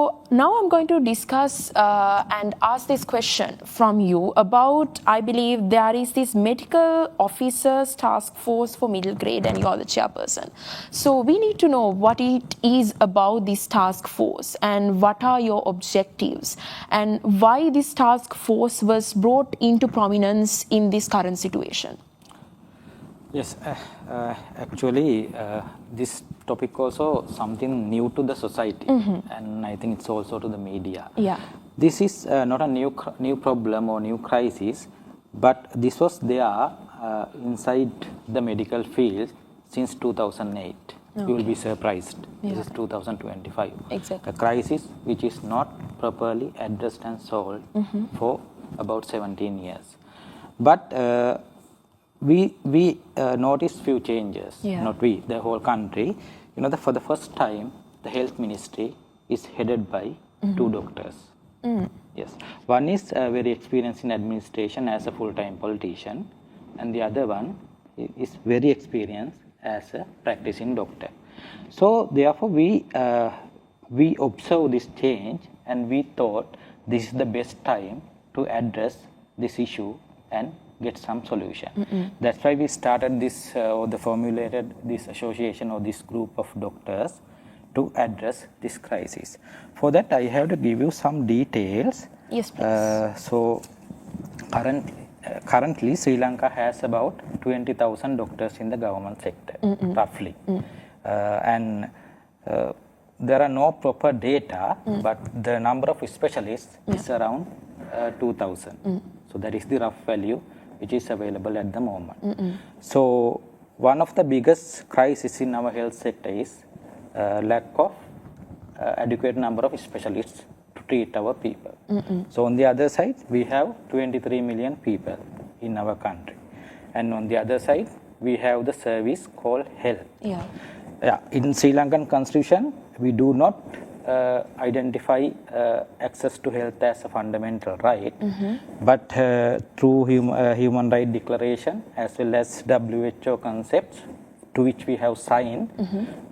So now I'm going to discuss and ask this question from you about, I believe there is this medical officers task force for middle grade and you're the chairperson. So we need to know what it is about this task force and what are your objectives and why this task force was brought into prominence in this current situation. Yes, actually, this topic also something new to the society, and I think it's also to the media. Yeah. This is not a new problem or new crisis, but this was there inside the medical field since 2008. You will be surprised. Yeah. This is 2025. Exactly. A crisis which is not properly addressed and solved for about 17 years. But we noticed few changes. Yeah. Not we, the whole country. For the first time, the health ministry is headed by two doctors. Yes, one is very experienced in administration as a full-time politician, and the other one is very experienced as a practicing doctor. So therefore, we observed this change, and we thought this is the best time to address this issue and get some solution. That's why we started this formulated this association or this group of doctors to address this crisis. For that, I have to give you some details. Yes, please. So currently Sri Lanka has about 20,000 doctors in the government sector, roughly. And there are no proper data, but the number of specialists is around 2,000. So that is the rough value which is available at the moment. So one of the biggest crises in our health sector is lack of adequate number of specialists to treat our people. So on the other side, we have 23 million people in our country. And on the other side, we have the service called health. Yeah, in Sri Lankan constitution, we do not identify access to health as a fundamental right, but through human right declaration as well as WHO concepts to which we have signed,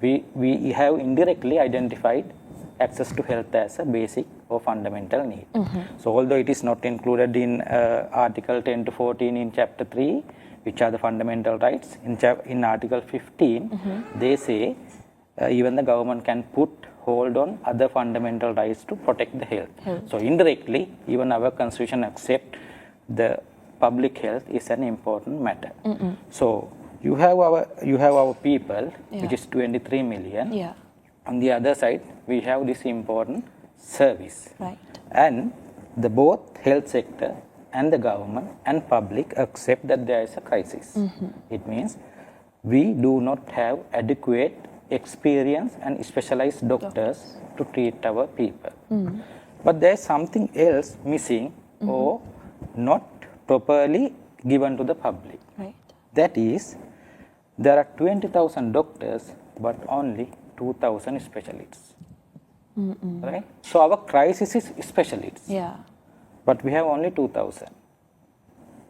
we have indirectly identified access to health as a basic or fundamental need. So although it is not included in Article 10 to 14 in Chapter 3, which are the fundamental rights, in Article 15, they say even the government can put hold on other fundamental rights to protect the health. So indirectly, even our constitution accept the public health is an important matter. So you have our people, which is 23 million. On the other side, we have this important service. And the both health sector and the government and public accept that there is a crisis. It means we do not have adequate experienced and specialized doctors to treat our people. But there is something else missing or not properly given to the public. That is, there are 20,000 doctors but only 2,000 specialists. Right? So our crisis is specialists. But we have only 2,000.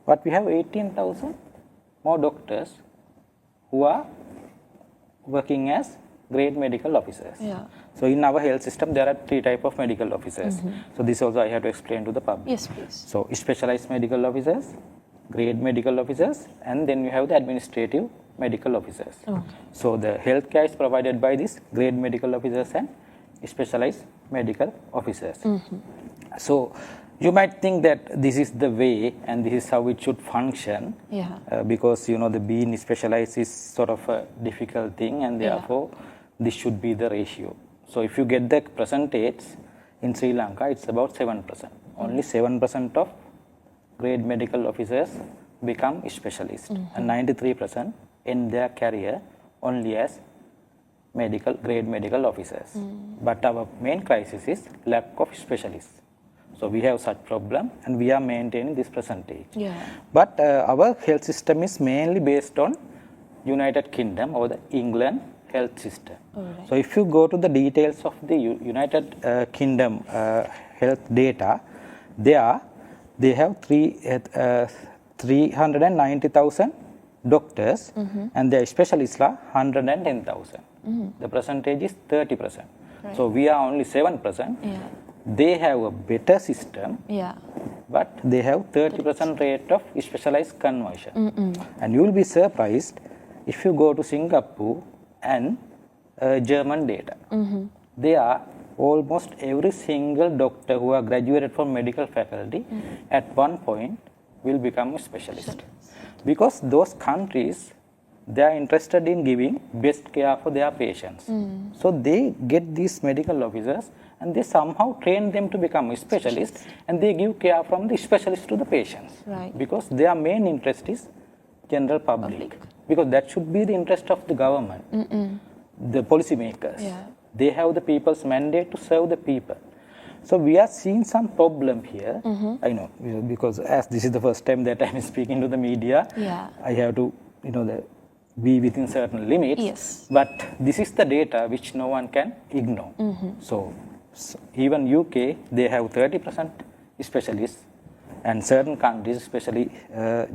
But we have 18,000 more doctors who are working as grade medical officers. So in our health system, there are three types of medical officers. So this also I have to explain to the public. Yes, please. So specialized medical officers, grade medical officers, and then you have the administrative medical officers. So the healthcare is provided by these grade medical officers and specialized medical officers. So you might think that this is the way and this is how it should function, because the being specialized is sort of a difficult thing, and therefore this should be the ratio. So if you get the percentage in Sri Lanka, it's about 7%. Only 7% of grade medical officers become specialists, and 93% end their career only as grade medical officers. But our main crisis is lack of specialists. So we have such problem, and we are maintaining this percentage. But our health system is mainly based on United Kingdom or the England health system. So if you go to the details of the United Kingdom health data, they have 390,000 doctors, and their specialists are 110,000. The percentage is 30%. So we are only 7%. Yeah. They have a better system, Yeah. but they have 30% rate of specialized conversion. And you will be surprised if you go to Singapore and German data. They are almost every single doctor who are graduated from medical faculty at one point will become a specialist. Because those countries, they are interested in giving best care for their patients. So they get these medical officers and they somehow train them to become a specialist, and they give care from the specialist to the patients. Right. Because their main interest is general public. Because that should be the interest of the government, the policymakers. Yeah. They have the people's mandate to serve the people. So we are seeing some problem here. I know, because as this is the first time that I am speaking to the media, Yeah. I have to, be within certain limits. Yes. But this is the data which no one can ignore. So even UK, they have 30% specialists, and certain countries, especially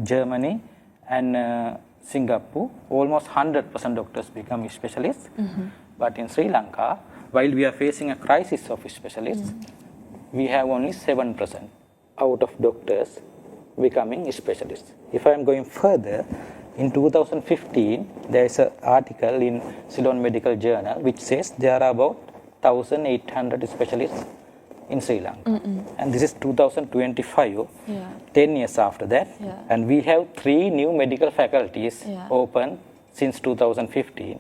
Germany and Singapore, almost 100% doctors become specialists. But in Sri Lanka, while we are facing a crisis of specialists, we have only 7% out of doctors becoming specialists. If I am going further, in 2015, there is an article in Ceylon Medical Journal which says there are about 1,800 specialists in Sri Lanka. And this is 2025, 10 years after that. And we have 3 new medical faculties open since 2015.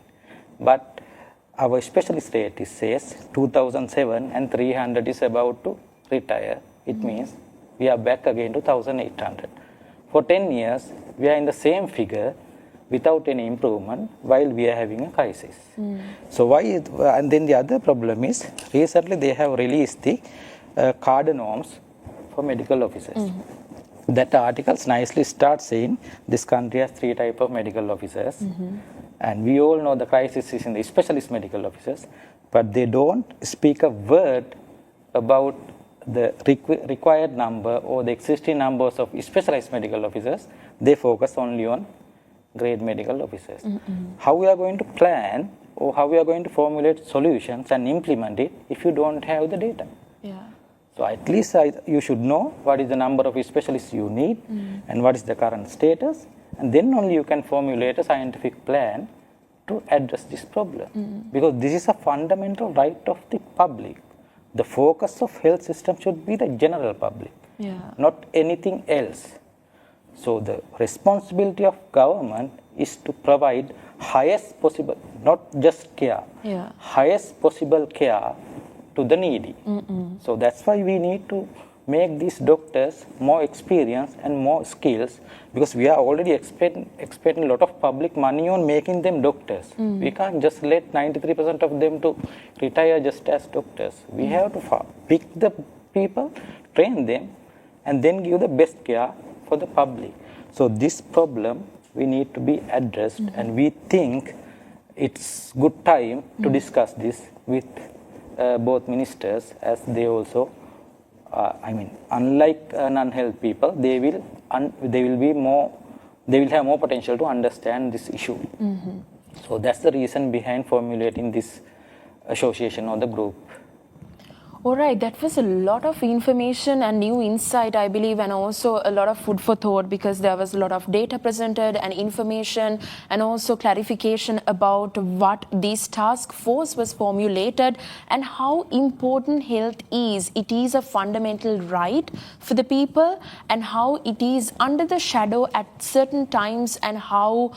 But our specialist rate says 2007 and 300 is about to retire. It means we are back again to 1,800. For 10 years, we are in the same figure without any improvement while we are having a crisis. So why? And then the other problem is, recently they have released the cadre norms for medical officers. That article nicely starts saying this country has 3 types of medical officers. And we all know the crisis is in the specialist medical officers, but they don't speak a word about the required number or the existing numbers of specialized medical officers. They focus only on grade medical officers. How we are going to plan or how we are going to formulate solutions and implement it if you don't have the data? So at least you should know what is the number of specialists you need and what is the current status, and then only you can formulate a scientific plan to address this problem. Because this is a fundamental right of the public. The focus of health system should be the general public, not anything else. So the responsibility of government is to provide highest possible, not just care, highest possible care to the needy. So that's why we need to make these doctors more experienced and more skills, because we are already expending a lot of public money on making them doctors. We can't just let 93% of them to retire just as doctors. We have to pick the people, train them, and then give the best care for the public. So this problem we need to be addressed, and we think it's good time to discuss this with both ministers, as they also unlike non-health people, they will have more potential to understand this issue. So that's the reason behind formulating this association or the group. All right, that was a lot of information and new insight, I believe, and also a lot of food for thought, because there was a lot of data presented and information and also clarification about what this task force was formulated and how important health is. It is a fundamental right for the people, and how it is under the shadow at certain times, and how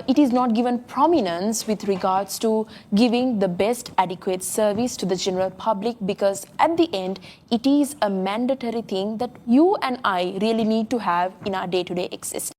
it is not given prominence with regards to giving the best adequate service to the general public, because at the end it is a mandatory thing that you and I really need to have in our day-to-day existence.